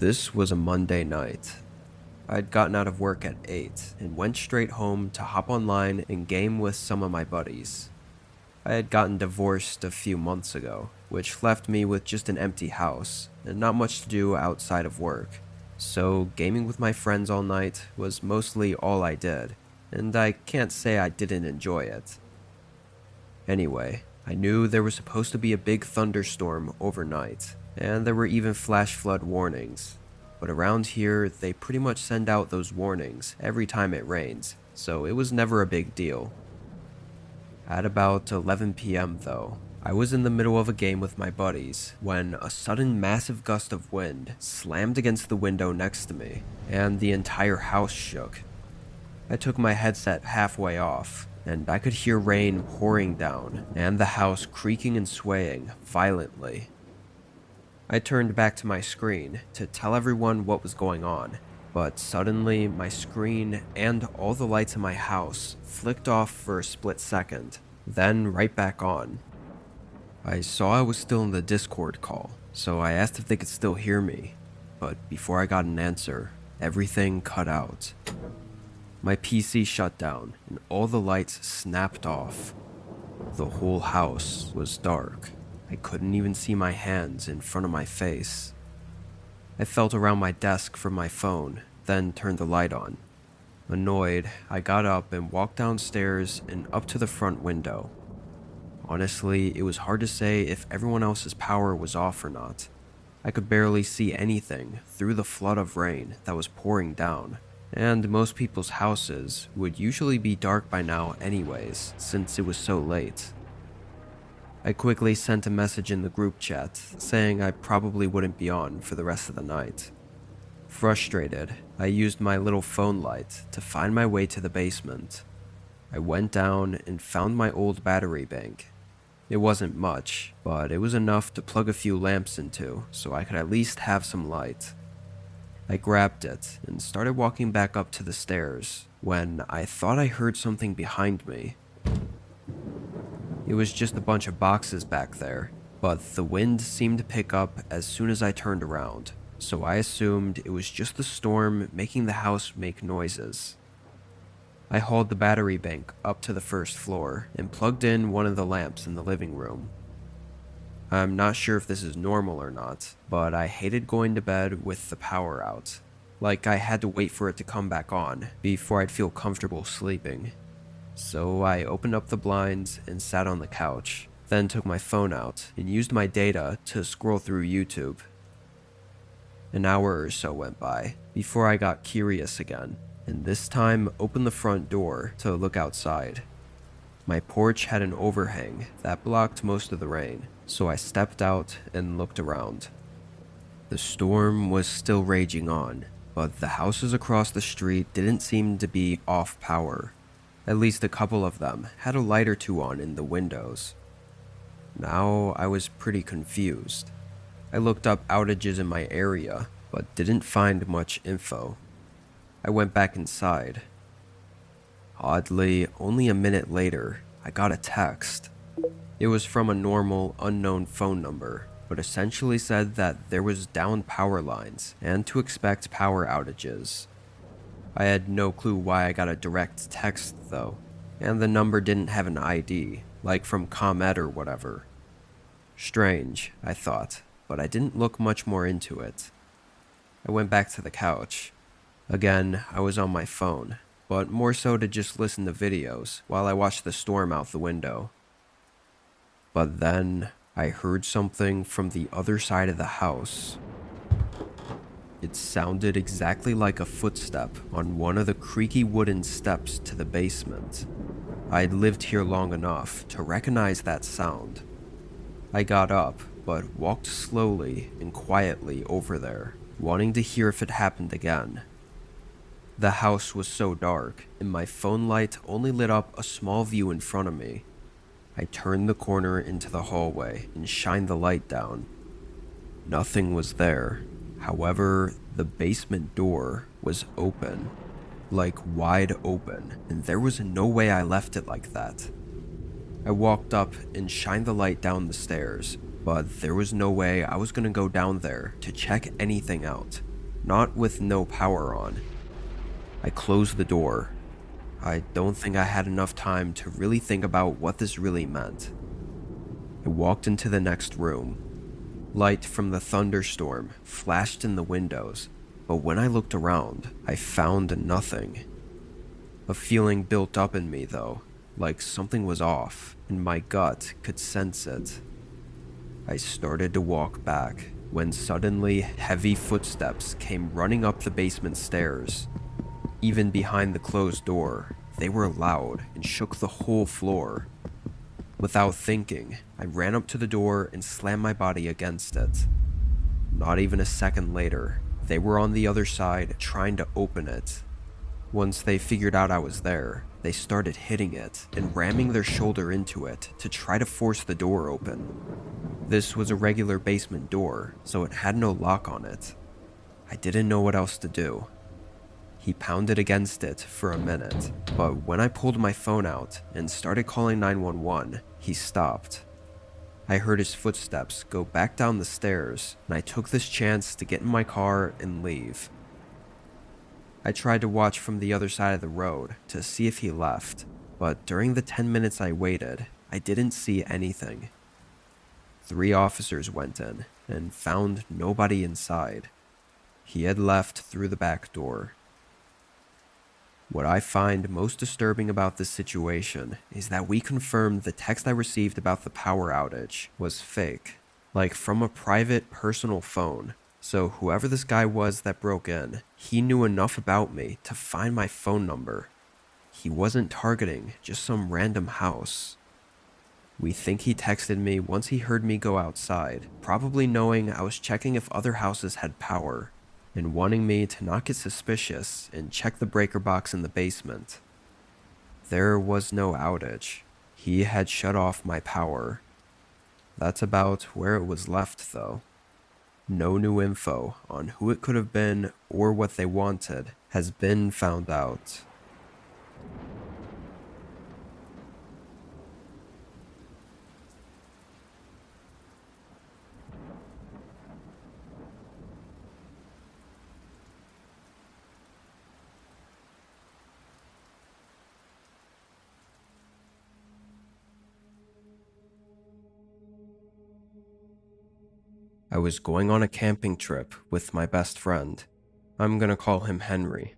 This was a Monday night. I'd gotten out of work at 8 and went straight home to hop online and game with some of my buddies. I had gotten divorced a few months ago, which left me with just an empty house and not much to do outside of work. So gaming with my friends all night was mostly all I did, and I can't say I didn't enjoy it. Anyway, I knew there was supposed to be a big thunderstorm overnight, and there were even flash flood warnings. But around here, they pretty much send out those warnings every time it rains, so it was never a big deal. At about 11 p.m. though, I was in the middle of a game with my buddies when a sudden massive gust of wind slammed against the window next to me, and the entire house shook. I took my headset halfway off, and I could hear rain pouring down and the house creaking and swaying violently. I turned back to my screen to tell everyone what was going on, but suddenly my screen and all the lights in my house flicked off for a split second, then right back on. I saw I was still in the Discord call, so I asked if they could still hear me, but before I got an answer, everything cut out. My PC shut down and all the lights snapped off. The whole house was dark. I couldn't even see my hands in front of my face. I felt around my desk for my phone, then turned the light on. Annoyed, I got up and walked downstairs and up to the front window. Honestly, it was hard to say if everyone else's power was off or not. I could barely see anything through the flood of rain that was pouring down, and most people's houses would usually be dark by now anyways, since it was so late. I quickly sent a message in the group chat saying I probably wouldn't be on for the rest of the night. Frustrated, I used my little phone light to find my way to the basement. I went down and found my old battery bank. It wasn't much, but it was enough to plug a few lamps into so I could at least have some light. I grabbed it and started walking back up to the stairs when I thought I heard something behind me. It was just a bunch of boxes back there, but the wind seemed to pick up as soon as I turned around, so I assumed it was just the storm making the house make noises. I hauled the battery bank up to the first floor and plugged in one of the lamps in the living room. I'm not sure if this is normal or not, but I hated going to bed with the power out. Like I had to wait for it to come back on before I'd feel comfortable sleeping. So I opened up the blinds and sat on the couch, then took my phone out and used my data to scroll through YouTube. An hour or so went by before I got curious again, and this time opened the front door to look outside. My porch had an overhang that blocked most of the rain, so I stepped out and looked around. The storm was still raging on, but the houses across the street didn't seem to be off power. At least a couple of them had a light or two on in the windows. Now I was pretty confused. I looked up outages in my area, but didn't find much info. I went back inside. Oddly, only a minute later, I got a text. It was from a normal, unknown phone number, but essentially said that there was down power lines and to expect power outages. I had no clue why I got a direct text though, and the number didn't have an ID, like from ComEd or whatever. Strange, I thought, but I didn't look much more into it. I went back to the couch. Again, I was on my phone, but more so to just listen to videos while I watched the storm out the window. But then, I heard something from the other side of the house. It sounded exactly like a footstep on one of the creaky wooden steps to the basement. I'd lived here long enough to recognize that sound. I got up, but walked slowly and quietly over there, wanting to hear if it happened again. The house was so dark, and my phone light only lit up a small view in front of me. I turned the corner into the hallway and shined the light down. Nothing was there. However, the basement door was open, like wide open, and there was no way I left it like that. I walked up and shined the light down the stairs, but there was no way I was going to go down there to check anything out, not with no power on. I closed the door. I don't think I had enough time to really think about what this really meant. I walked into the next room. Light from the thunderstorm flashed in the windows, but when I looked around, I found nothing. A feeling built up in me though, like something was off, and my gut could sense it. I started to walk back, when suddenly heavy footsteps came running up the basement stairs. Even behind the closed door, they were loud and shook the whole floor. Without thinking, I ran up to the door and slammed my body against it. Not even a second later, they were on the other side trying to open it. Once they figured out I was there, they started hitting it and ramming their shoulder into it to try to force the door open. This was a regular basement door, so it had no lock on it. I didn't know what else to do. He pounded against it for a minute, but when I pulled my phone out and started calling 911, he stopped. I heard his footsteps go back down the stairs, and I took this chance to get in my car and leave. I tried to watch from the other side of the road to see if he left, but during the 10 minutes I waited, I didn't see anything. 3 officers went in and found nobody inside. He had left through the back door. What I find most disturbing about this situation is that we confirmed the text I received about the power outage was fake, like from a private personal phone. So whoever this guy was that broke in, he knew enough about me to find my phone number. He wasn't targeting just some random house. We think he texted me once he heard me go outside, probably knowing I was checking if other houses had power, and wanting me to not get suspicious and check the breaker box in the basement. There was no outage. He had shut off my power. That's about where it was left though. No new info on who it could have been or what they wanted has been found out. I was going on a camping trip with my best friend. I'm gonna call him Henry.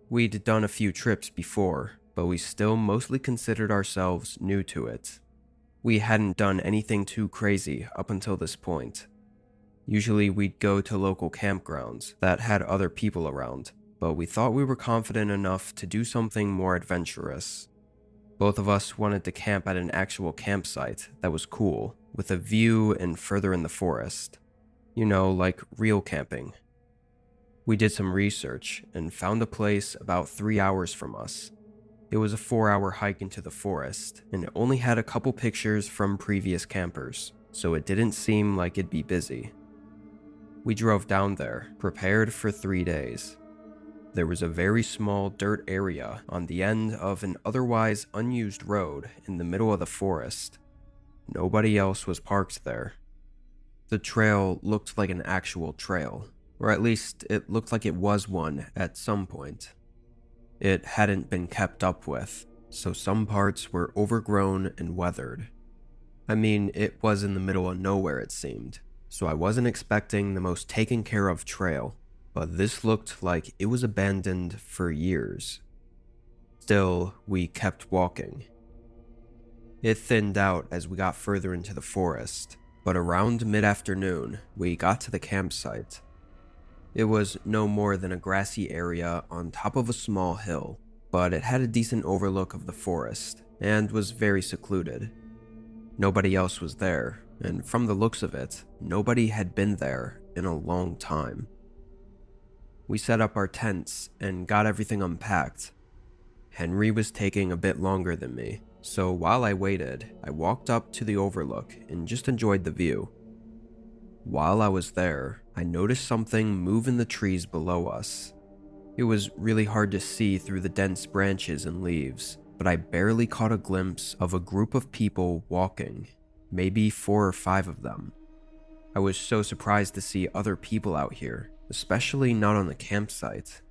We'd done a few trips before, but we still mostly considered ourselves new to it. We hadn't done anything too crazy up until this point. Usually we'd go to local campgrounds that had other people around, but we thought we were confident enough to do something more adventurous. Both of us wanted to camp at an actual campsite that was cool, with a view and further in the forest. You know, like real camping. We did some research and found a place about 3 hours from us. It was a 4-hour hike into the forest, and it only had a couple pictures from previous campers, so it didn't seem like it'd be busy. We drove down there, prepared for 3 days. There was a very small dirt area on the end of an otherwise unused road in the middle of the forest. Nobody else was parked there. The trail looked like an actual trail, or at least it looked like it was one at some point. It hadn't been kept up with, so some parts were overgrown and weathered. I mean, it was in the middle of nowhere it seemed, so I wasn't expecting the most taken care of trail, but this looked like it was abandoned for years. Still, we kept walking. It thinned out as we got further into the forest, but around mid-afternoon, we got to the campsite. It was no more than a grassy area on top of a small hill, but it had a decent overlook of the forest, and was very secluded. Nobody else was there, and from the looks of it, nobody had been there in a long time. We set up our tents and got everything unpacked. Henry was taking a bit longer than me, so while I waited, I walked up to the overlook and just enjoyed the view. While I was there, I noticed something move in the trees below us. It was really hard to see through the dense branches and leaves, but I barely caught a glimpse of a group of people walking, maybe 4 or 5 of them. I was so surprised to see other people out here, especially not on the campsite.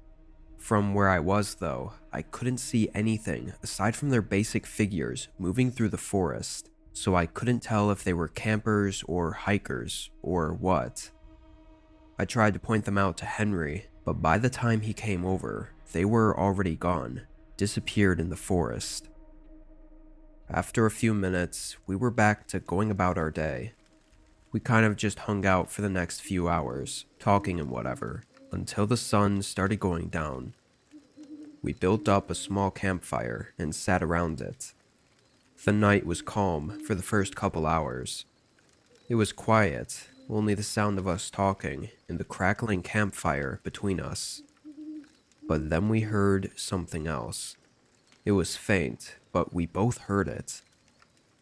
From where I was though, I couldn't see anything aside from their basic figures moving through the forest, so I couldn't tell if they were campers or hikers or what. I tried to point them out to Henry, but by the time he came over, they were already gone, disappeared in the forest. After a few minutes, we were back to going about our day. We kind of just hung out for the next few hours, talking and whatever, until the sun started going down. We built up a small campfire and sat around it. The night was calm for the first couple hours. It was quiet, only the sound of us talking and the crackling campfire between us. But then we heard something else. It was faint, but we both heard it.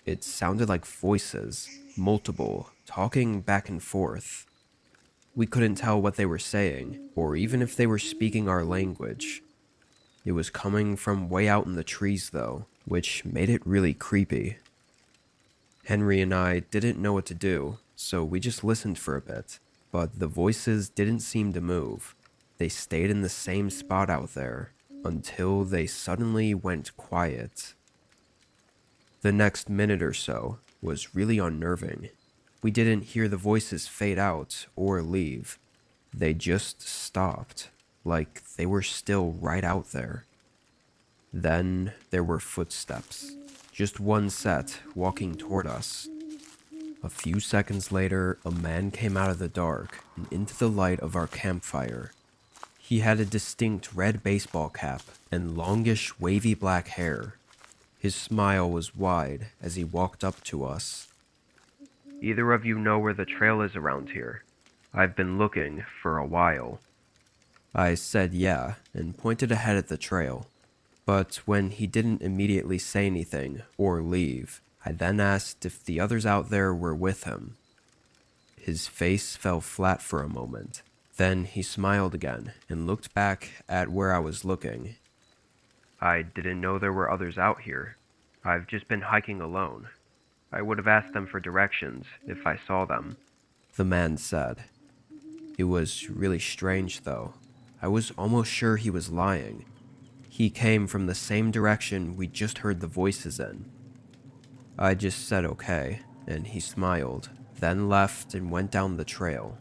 It sounded like voices, multiple, talking back and forth. We couldn't tell what they were saying, or even if they were speaking our language. It was coming from way out in the trees though, which made it really creepy. Henry and I didn't know what to do, so we just listened for a bit, but the voices didn't seem to move. They stayed in the same spot out there, until they suddenly went quiet. The next minute or so was really unnerving. We didn't hear the voices fade out or leave. They just stopped, like they were still right out there. Then there were footsteps, just one set walking toward us. A few seconds later, a man came out of the dark and into the light of our campfire. He had a distinct red baseball cap and longish wavy black hair. His smile was wide as he walked up to us. "Either of you know where the trail is around here? I've been looking for a while." I said yeah and pointed ahead at the trail. But when he didn't immediately say anything or leave, I then asked if the others out there were with him. His face fell flat for a moment. Then he smiled again and looked back at where I was looking. "I didn't know there were others out here. I've just been hiking alone. I would have asked them for directions if I saw them," the man said. It was really strange though. I was almost sure he was lying. He came from the same direction we just heard the voices in. I just said okay, and he smiled, then left and went down the trail.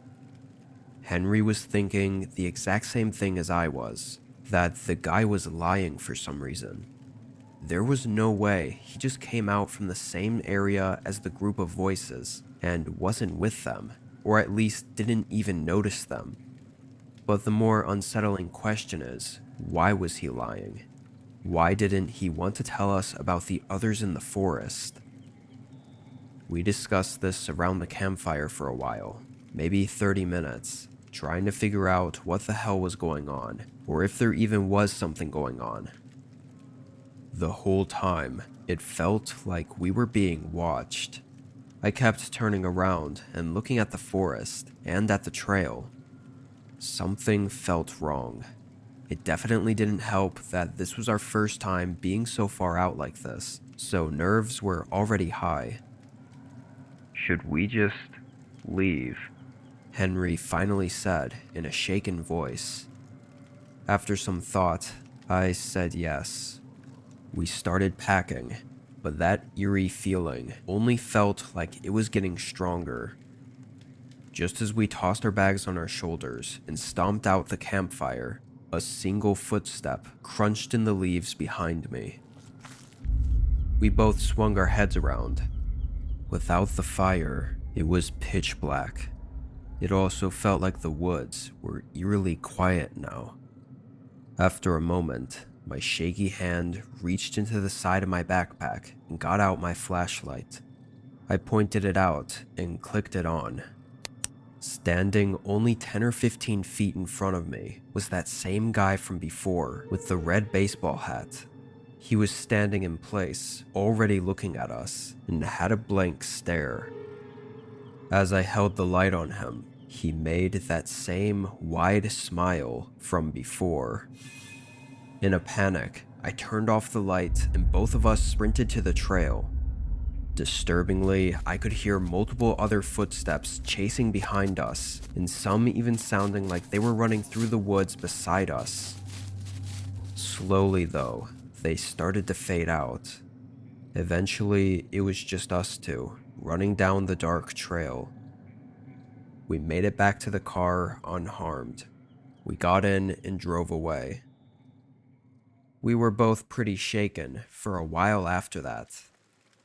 Henry was thinking the exact same thing as I was, that the guy was lying for some reason. There was no way he just came out from the same area as the group of voices and wasn't with them, or at least didn't even notice them. But the more unsettling question is, why was he lying? Why didn't he want to tell us about the others in the forest? We discussed this around the campfire for a while, maybe 30 minutes, trying to figure out what the hell was going on, or if there even was something going on. The whole time, it felt like we were being watched. I kept turning around and looking at the forest and at the trail. Something felt wrong. It definitely didn't help that this was our first time being so far out like this, so nerves were already high. "Should we just leave?" Henry finally said in a shaken voice. After some thought, I said yes. We started packing, but that eerie feeling only felt like it was getting stronger. Just as we tossed our bags on our shoulders and stomped out the campfire, a single footstep crunched in the leaves behind me. We both swung our heads around. Without the fire, it was pitch black. It also felt like the woods were eerily quiet now. After a moment, my shaky hand reached into the side of my backpack and got out my flashlight. I pointed it out and clicked it on. Standing only 10 or 15 feet in front of me was that same guy from before with the red baseball hat. He was standing in place, already looking at us, and had a blank stare. As I held the light on him, he made that same wide smile from before. In a panic, I turned off the light and both of us sprinted to the trail. Disturbingly, I could hear multiple other footsteps chasing behind us, and some even sounding like they were running through the woods beside us. Slowly, though, they started to fade out. Eventually, it was just us two, running down the dark trail. We made it back to the car unharmed. We got in and drove away. We were both pretty shaken for a while after that.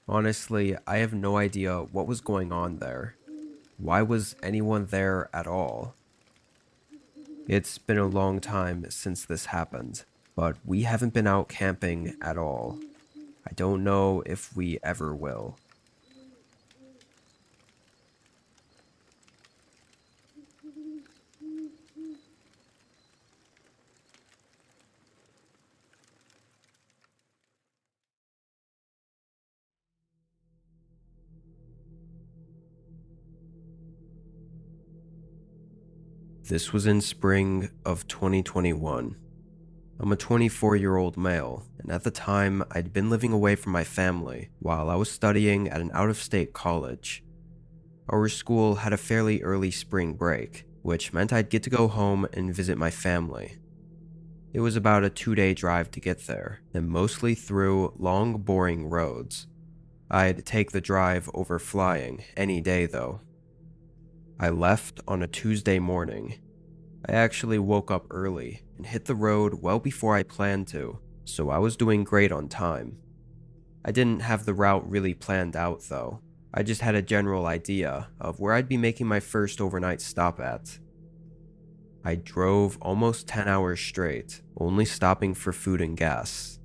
Honestly, I have no idea what was going on there. Why was anyone there at all? It's been a long time since this happened, but we haven't been out camping at all. I don't know if we ever will. This was in spring of 2021. I'm a 24-year-old male, and at the time, I'd been living away from my family while I was studying at an out-of-state college. Our school had a fairly early spring break, which meant I'd get to go home and visit my family. It was about a 2-day drive to get there, and mostly through long, boring roads. I'd take the drive over flying any day, though. I left on a Tuesday morning. I actually woke up early and hit the road well before I planned to, so I was doing great on time. I didn't have the route really planned out, though. I just had a general idea of where I'd be making my first overnight stop at. I drove almost 10 hours straight, only stopping for food and gas.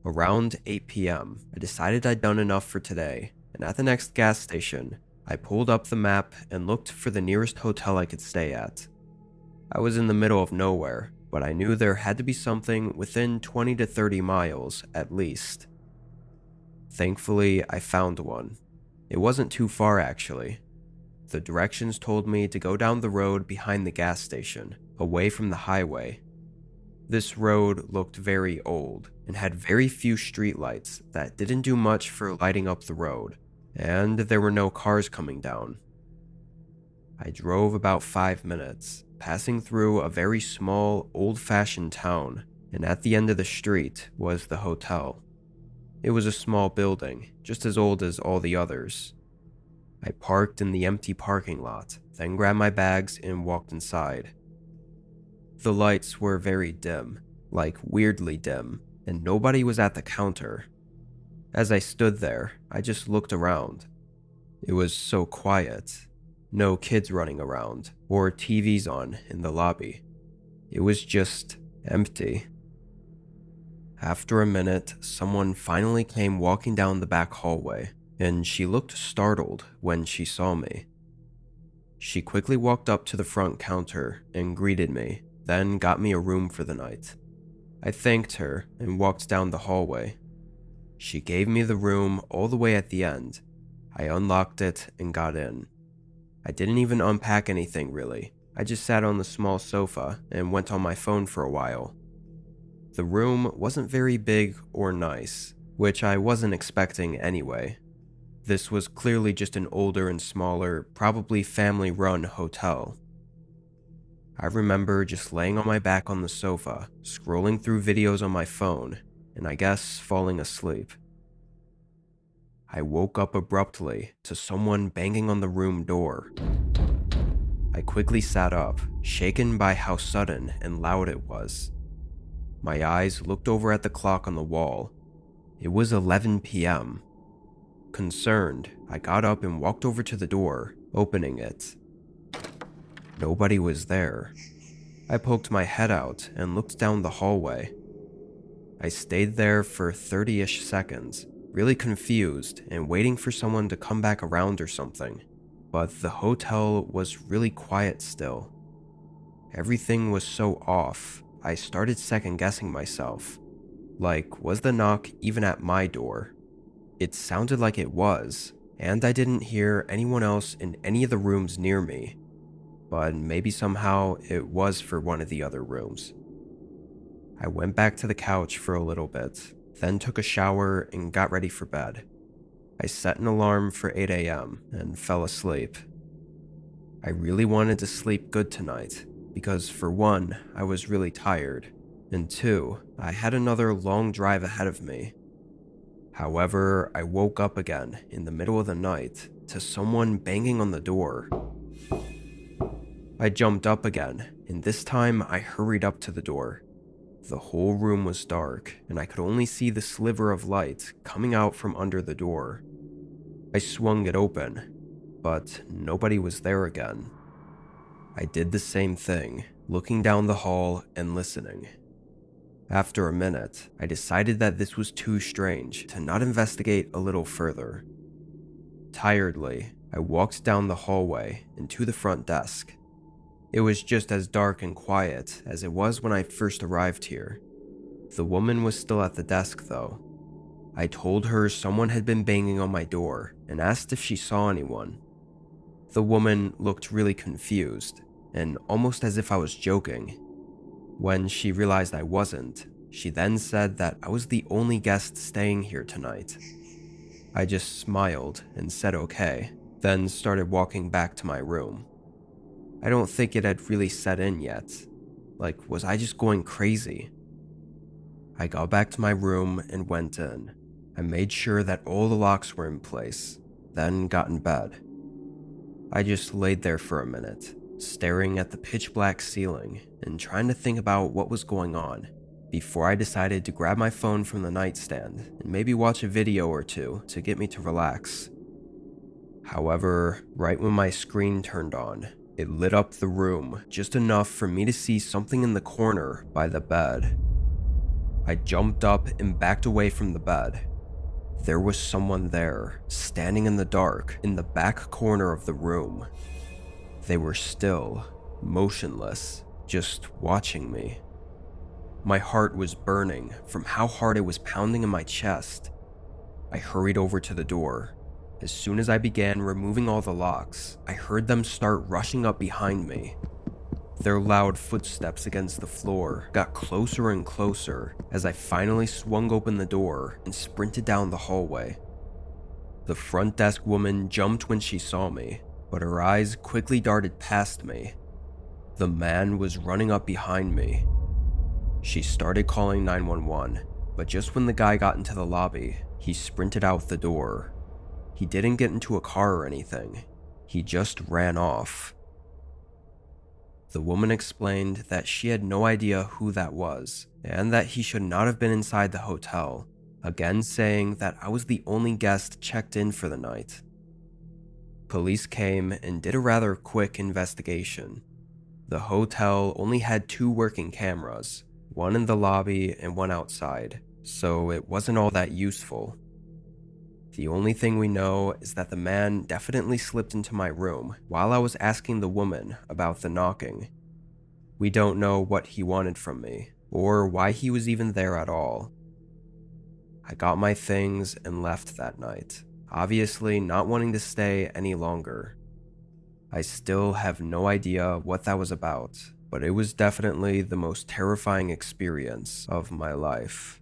Around 8 p.m., I decided I'd done enough for today, and at the next gas station, I pulled up the map and looked for the nearest hotel I could stay at. I was in the middle of nowhere, but I knew there had to be something within 20 to 30 miles at least. Thankfully, I found one. It wasn't too far, actually. The directions told me to go down the road behind the gas station, away from the highway. This road looked very old and had very few streetlights that didn't do much for lighting up the road, and there were no cars coming down. I drove about 5 minutes, passing through a very small, old-fashioned town, and at the end of the street was the hotel. It was a small building, just as old as all the others. I parked in the empty parking lot, then grabbed my bags and walked inside. The lights were very dim, like weirdly dim, and nobody was at the counter. As I stood there, I just looked around. It was so quiet. No kids running around, or TVs on in the lobby. It was just empty. After a minute, someone finally came walking down the back hallway, and she looked startled when she saw me. She quickly walked up to the front counter and greeted me, then got me a room for the night. I thanked her and walked down the hallway. She gave me the room all the way at the end. I unlocked it and got in. I didn't even unpack anything really. I just sat on the small sofa and went on my phone for a while. The room wasn't very big or nice, which I wasn't expecting anyway. This was clearly just an older and smaller, probably family-run hotel. I remember just laying on my back on the sofa, scrolling through videos on my phone, and I guess falling asleep. I woke up abruptly to someone banging on the room door. I quickly sat up, shaken by how sudden and loud it was. My eyes looked over at the clock on the wall. It was 11 p.m. Concerned, I got up and walked over to the door, opening it. Nobody was there. I poked my head out and looked down the hallway. I stayed there for 30-ish seconds, really confused and waiting for someone to come back around or something, but the hotel was really quiet still. Everything was so off, I started second-guessing myself. Like, was the knock even at my door? It sounded like it was, and I didn't hear anyone else in any of the rooms near me, but maybe somehow it was for one of the other rooms. I went back to the couch for a little bit, then took a shower and got ready for bed. I set an alarm for 8 a.m. and fell asleep. I really wanted to sleep good tonight because, for one, I was really tired, and two, I had another long drive ahead of me. However, I woke up again in the middle of the night to someone banging on the door. I jumped up again, and this time I hurried up to the door. The whole room was dark, and I could only see the sliver of light coming out from under the door. I swung it open, but nobody was there again. I did the same thing, looking down the hall and listening. After a minute, I decided that this was too strange to not investigate a little further. Tiredly, I walked down the hallway and to the front desk. It was just as dark and quiet as it was when I first arrived here. The woman was still at the desk though. I told her someone had been banging on my door and asked if she saw anyone. The woman looked really confused and almost as if I was joking. When she realized I wasn't, she then said that I was the only guest staying here tonight. I just smiled and said okay, then started walking back to my room. I don't think it had really set in yet. Like, was I just going crazy? I got back to my room and went in. I made sure that all the locks were in place, then got in bed. I just laid there for a minute, staring at the pitch black ceiling and trying to think about what was going on, before I decided to grab my phone from the nightstand and maybe watch a video or two to get me to relax. However, right when my screen turned on, it lit up the room just enough for me to see something in the corner by the bed. I jumped up and backed away from the bed. There was someone there, standing in the dark in the back corner of the room. They were still, motionless, just watching me. My heart was burning from how hard it was pounding in my chest. I hurried over to the door. As soon as I began removing all the locks, I heard them start rushing up behind me. Their loud footsteps against the floor got closer and closer as I finally swung open the door and sprinted down the hallway. The front desk woman jumped when she saw me, but her eyes quickly darted past me. The man was running up behind me. She started calling 911, but just when the guy got into the lobby, he sprinted out the door. He didn't get into a car or anything. He just ran off. The woman explained that she had no idea who that was, and that he should not have been inside the hotel, again saying that I was the only guest checked in for the night. Police came and did a rather quick investigation. The hotel only had 2 working cameras, one in the lobby and one outside, so it wasn't all that useful. The only thing we know is that the man definitely slipped into my room while I was asking the woman about the knocking. We don't know what he wanted from me, or why he was even there at all. I got my things and left that night, obviously not wanting to stay any longer. I still have no idea what that was about, but it was definitely the most terrifying experience of my life.